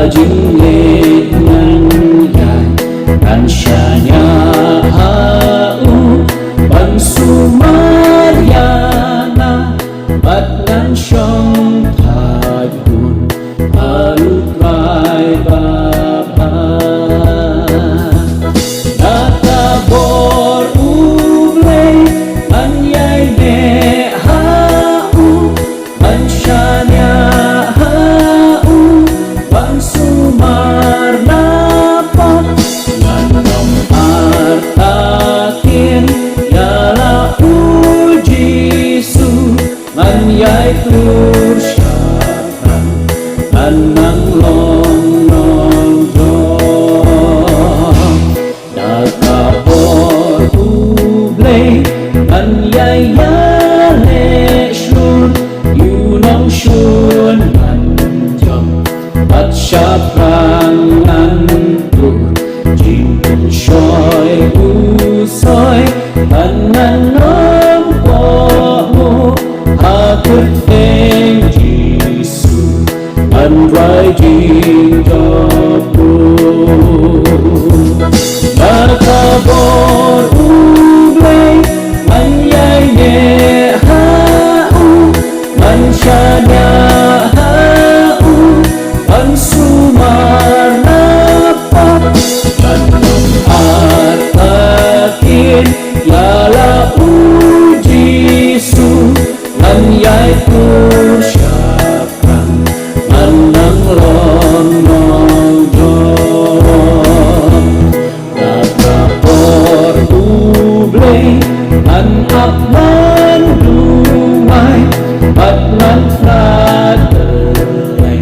rajin dengan yai dan syanya hau bangsu Mariana batnan syong tajun halut rai baba natabor ulay anyay ne hau mansyanya tur syakran anang long nong jong nakapor ublay anyay yale syun yunong syun manjong at syakran tur jingkong syoy usoy anang Kurteng Jisu an rajin jopo nakabor ublay anyay ne hau mansyanya hau ansumar napak kanong atakin yala ujisu anyay tur syakran manang long nong jong nakapor ublay an apman dumay batnan fradelay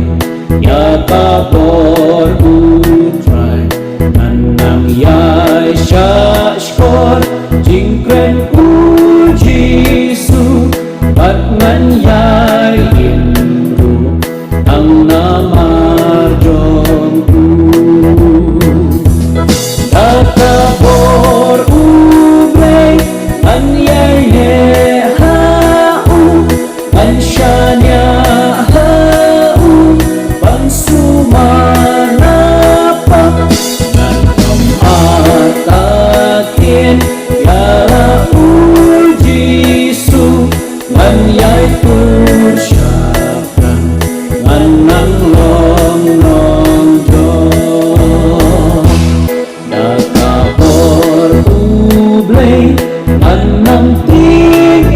yakapor utray manang yay syashkor jingkren ujisu batman yay indru ang namarjongku nakapor ublay anyay ne hau mansyanya hau pangsumanapak nanong atakin yala ujisu anyay tur syakran manang long nong jong nakapor ublay manang ting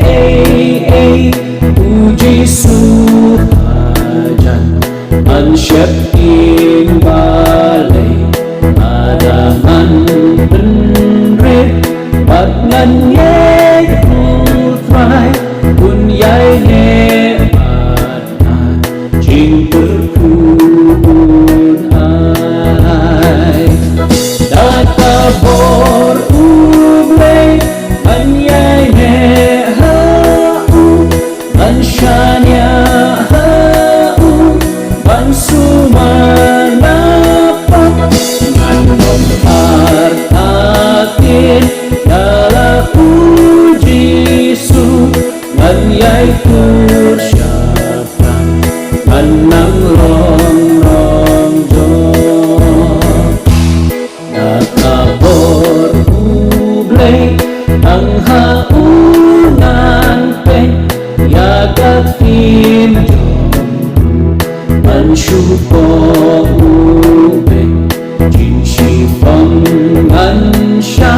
uji suhajan mansyep ing balay adangan penrit batngan yay utray kunyay ne batnan jing terkubun ay nakabor ublay anyay ne hau mansyanya hau pangsumanapak nganong artakin yala ujisu anyay tur syakran manang long nong jong nakabor ublay ang haungan pen yagatin jong mansyuko ube jing sipang ansya